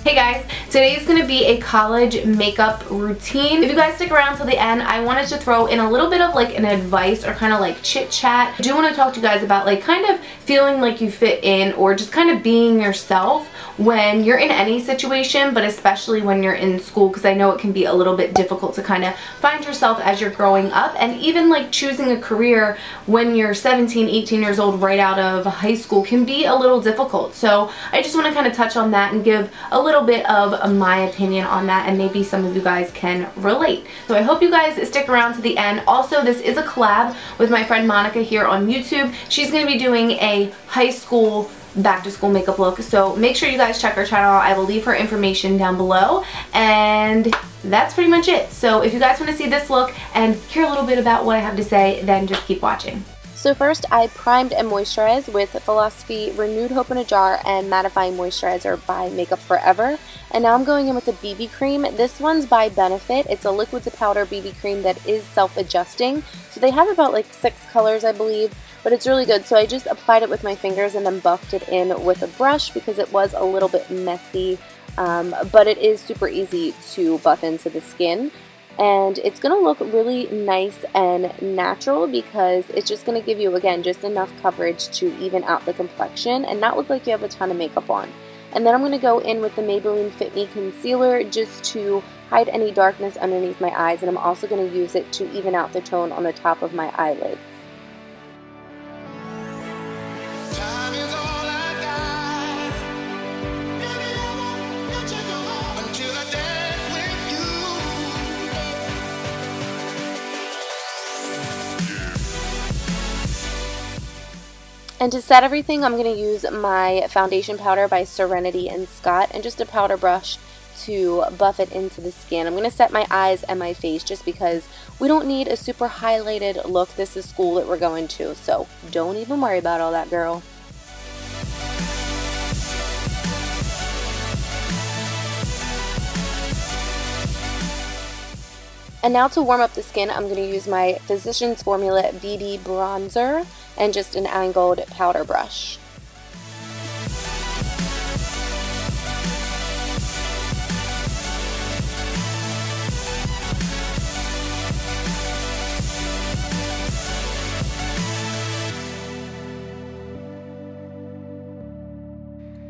Hey guys, today is going to be a college makeup routine. If you guys stick around till the end, I wanted to throw in a little bit of like an advice or kind of like chit chat. I do want to talk to you guys about like kind of feeling like you fit in or just kind of being yourself when you're in any situation, but especially when you're in school, because I know it can be a little bit difficult to kind of find yourself as you're growing up, and even like choosing a career when you're 17, 18 years old right out of high school can be a little difficult. So I just want to kind of touch on that and give a little bit of my opinion on that, and maybe some of you guys can relate. So I hope you guys stick around to the end. Also, this is a collab with my friend Monica here on YouTube. She's going to be doing a high school back to school makeup look, so make sure you guys check her channel. I will leave her information down below, and that's pretty much it. So if you guys want to see this look and hear a little bit about what I have to say, then just keep watching. So first, I primed and moisturized with Philosophy Renewed Hope in a Jar and Mattifying Moisturizer by Makeup Forever. And now I'm going in with a BB cream. This one's by Benefit. It's a liquid to powder BB cream that is self-adjusting. So they have about like 6 colors, I believe, but it's really good. So I just applied it with my fingers and then buffed it in with a brush because it was a little bit messy, but it is super easy to buff into the skin. And it's going to look really nice and natural because it's just going to give you, again, just enough coverage to even out the complexion and not look like you have a ton of makeup on. And then I'm going to go in with the Maybelline Fit Me Concealer just to hide any darkness underneath my eyes, and I'm also going to use it to even out the tone on the top of my eyelids. And to set everything, I'm going to use my foundation powder by Serenity and Scott and just a powder brush to buff it into the skin. I'm going to set my eyes and my face just because we don't need a super highlighted look. This is school that we're going to, so don't even worry about all that, girl. And now to warm up the skin, I'm going to use my Physicians Formula BB Bronzer and just an angled powder brush.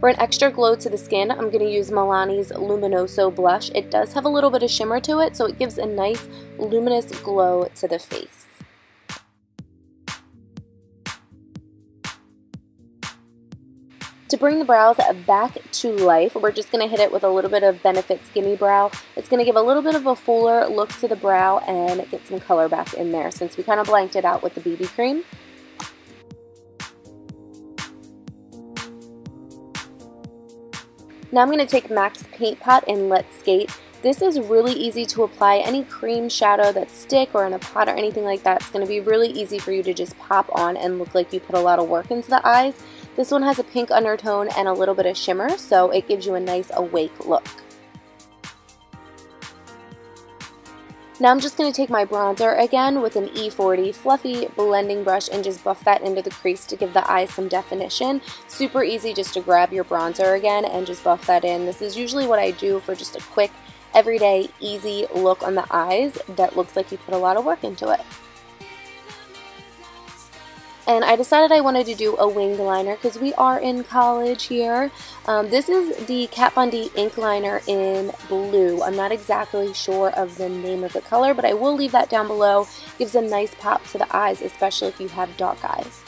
For an extra glow to the skin, I'm going to use Milani's Luminoso blush. It does have a little bit of shimmer to it, so it gives a nice luminous glow to the face. To bring the brows back to life, we're just going to hit it with a little bit of Benefit Gimme Brow. It's going to give a little bit of a fuller look to the brow and get some color back in there since we kind of blanked it out with the BB cream. Now I'm going to take MAC's Paint Pot and Let's Skate. This is really easy to apply. Any cream shadow that's stick or in a pot or anything like that, it's going to be really easy for you to just pop on and look like you put a lot of work into the eyes. This one has a pink undertone and a little bit of shimmer, so it gives you a nice awake look. Now I'm just going to take my bronzer again with an E40 fluffy blending brush and just buff that into the crease to give the eyes some definition. Super easy just to grab your bronzer again and just buff that in. This is usually what I do for just a quick, everyday, easy look on the eyes that looks like you put a lot of work into it. And I decided I wanted to do a winged liner because we are in college here. This is the Kat Von D ink liner in blue. I'm not exactly sure of the name of the color, but I will leave that down below. Gives a nice pop to the eyes, especially if you have dark eyes.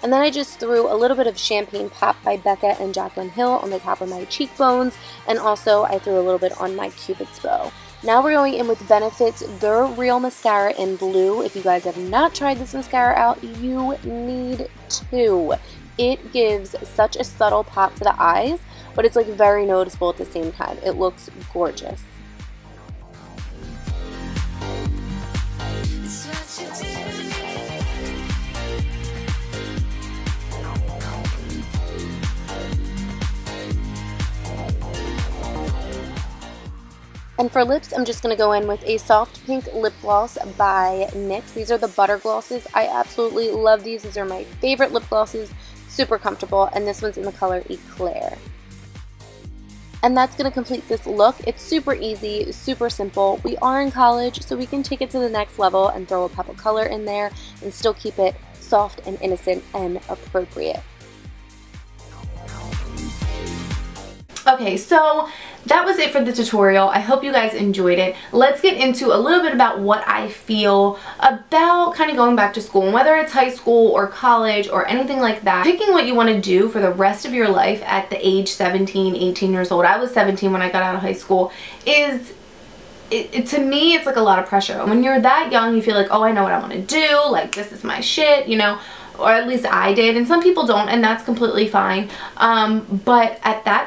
And then I just threw a little bit of Champagne Pop by Becca and Jaclyn Hill on the top of my cheekbones, and also I threw a little bit on my Cupid's bow. Now we're going in with Benefit's The Real Mascara in blue. If you guys have not tried this mascara out, you need to. It gives such a subtle pop to the eyes, but it's like very noticeable at the same time. It looks gorgeous. And for lips, I'm just going to go in with a soft pink lip gloss by NYX. These are the Butter Glosses. I absolutely love these. These are my favorite lip glosses. Super comfortable. And this one's in the color Eclair. And that's going to complete this look. It's super easy, super simple. We are in college, so we can take it to the next level and throw a pop of color in there and still keep it soft and innocent and appropriate. Okay, so that was it for the tutorial. I hope you guys enjoyed it. Let's get into a little bit about what I feel about kind of going back to school, and whether it's high school or college or anything like that. Picking what you want to do for the rest of your life at the age 17, 18 years old. I was 17 when I got out of high school. To me, it's like a lot of pressure. And when you're that young, you feel like, oh, I know what I want to do. Like, this is my shit, you know. Or at least I did, and some people don't, and that's completely fine. But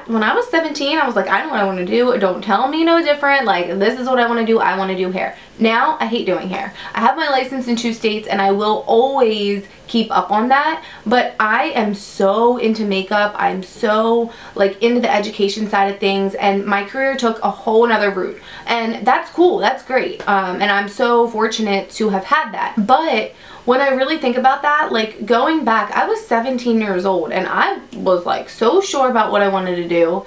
when I was 17, I was like, I know what I want to do. Don't tell me no different. Like, this is what I want to do. I want to do hair. Now, I hate doing hair. I have my license in 2 states, and I will always keep up on that. But I am so into makeup. I'm so, like, into the education side of things, and my career took a whole nother route. And that's cool. That's great. And I'm so fortunate to have had that. But when I really think about that, like, going back, I was 17 years old and I was like so sure about what I wanted to do.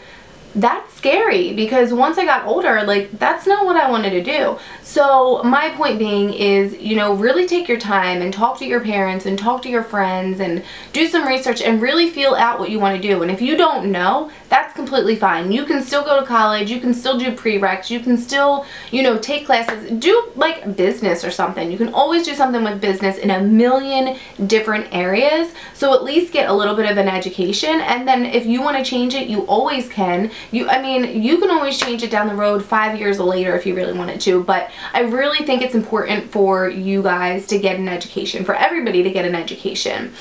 That's scary, because once I got older, like, that's not what I wanted to do. So my point being is, you know, really take your time and talk to your parents and talk to your friends and do some research and really feel out what you want to do. And if you don't know, that's completely fine. You can still go to college, you can still do prereqs, you can still, you know, take classes, do like business or something. You can always do something with business in a million different areas. So at least get a little bit of an education, and then if you want to change it, you always can. I mean, you can always change it down the road 5 years later if you really wanted to, but I really think it's important for you guys to get an education, for everybody to get an education,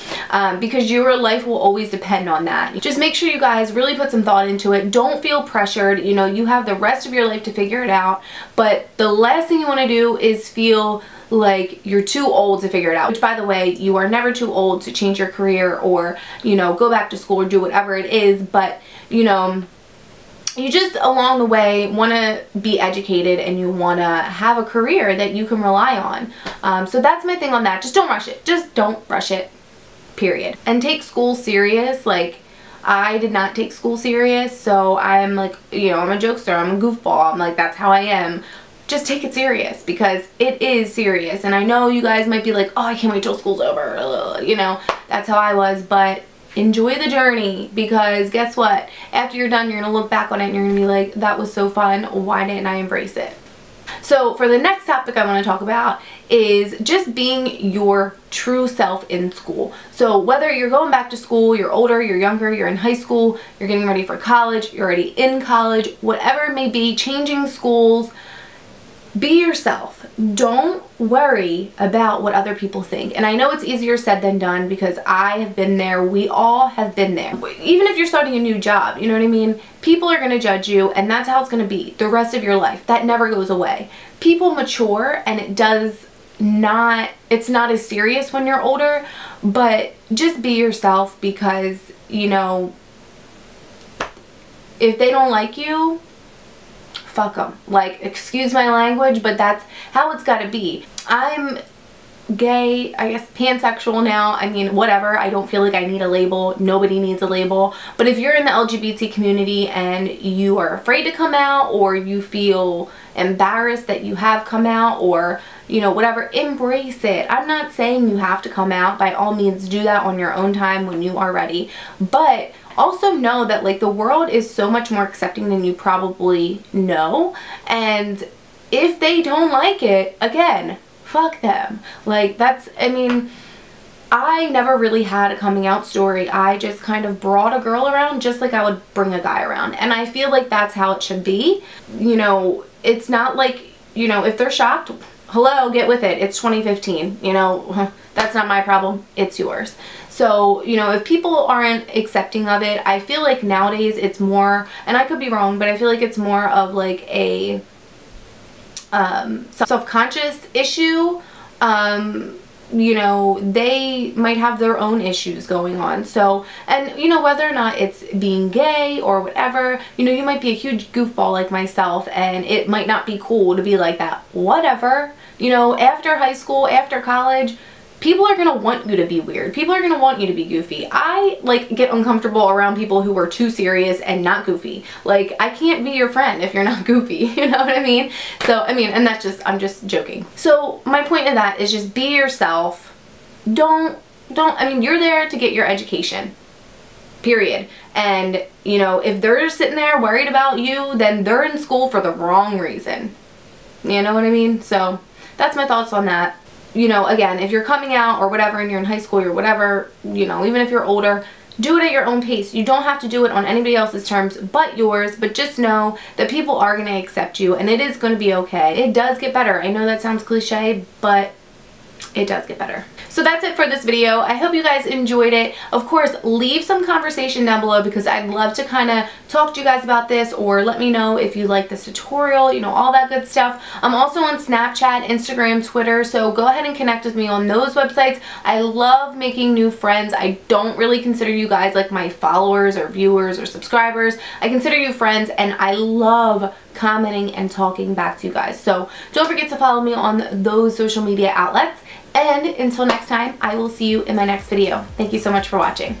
because your life will always depend on that. Just make sure you guys really put some thought into it. Don't feel pressured. You know, you have the rest of your life to figure it out, but the last thing you want to do is feel like you're too old to figure it out. Which, by the way, you are never too old to change your career or, you know, go back to school or do whatever it is, but, you know, you just along the way want to be educated and you want to have a career that you can rely on. So that's my thing on that. Just don't rush it. Just don't rush it, period. And take school serious. Like, I did not take school serious, so I'm like, you know, I'm a jokester, I'm a goofball, I'm like, that's how I am. Just take it serious, because it is serious. And I know you guys might be like, oh, I can't wait till school's over, you know, that's how I was, but enjoy the journey, because guess what? After you're done, you're going to look back on it and you're going to be like, that was so fun. Why didn't I embrace it? So for the next topic I want to talk about is just being your true self in school. So whether you're going back to school, you're older, you're younger, you're in high school, you're getting ready for college, you're already in college, whatever it may be, changing schools, be yourself. Don't worry about what other people think. And I know it's easier said than done, because I have been there. We all have been there. Even if you're starting a new job, you know what I mean? People are going to judge you, and that's how it's going to be the rest of your life. That never goes away. People mature, and it's not as serious when you're older, but just be yourself, because, you know, if they don't like you, fuck them. Like, excuse my language, but that's how it's got to be. I'm gay, I guess pansexual now. I mean, whatever. I don't feel like I need a label. Nobody needs a label. But if you're in the LGBT community and you are afraid to come out, or you feel embarrassed that you have come out, or, you know, whatever, embrace it. I'm not saying you have to come out. By all means, do that on your own time when you are ready. But also know that, like, the world is so much more accepting than you probably know. And if they don't like it, again, fuck them. Like, that's, I mean, I never really had a coming out story. I just kind of brought a girl around just like I would bring a guy around. And I feel like that's how it should be. You know, it's not like, you know, if they're shocked, hello, get with it. It's 2015. You know, that's not my problem. It's yours. So, you know, if people aren't accepting of it, I feel like nowadays it's more, and I could be wrong, but I feel like it's more of like a self-conscious issue. You know, they might have their own issues going on. So, and you know, whether or not it's being gay or whatever, you know, you might be a huge goofball like myself, and it might not be cool to be like that. Whatever. You know, after high school, after college, people are gonna want you to be weird. People are gonna want you to be goofy. I like get uncomfortable around people who are too serious and not goofy. Like, I can't be your friend if you're not goofy, you know what I mean? So, I mean, and that's just, I'm just joking. So my point of that is just be yourself. I mean, you're there to get your education, period. And, you know, if they're sitting there worried about you, then they're in school for the wrong reason. You know what I mean? So that's my thoughts on that. You know, again, if you're coming out or whatever and you're in high school or whatever, you know, even if you're older, do it at your own pace. You don't have to do it on anybody else's terms but yours, but just know that people are going to accept you and it is going to be okay. It does get better. I know that sounds cliche, but it does get better. So that's it for this video. I hope you guys enjoyed it. Of course, leave some conversation down below because I'd love to kind of talk to you guys about this, or let me know if you like this tutorial, you know, all that good stuff. I'm also on Snapchat, Instagram, Twitter, so go ahead and connect with me on those websites. I love making new friends. I don't really consider you guys like my followers or viewers or subscribers. I consider you friends, and I love commenting and talking back to you guys. So don't forget to follow me on those social media outlets. And until next time, I will see you in my next video. Thank you so much for watching.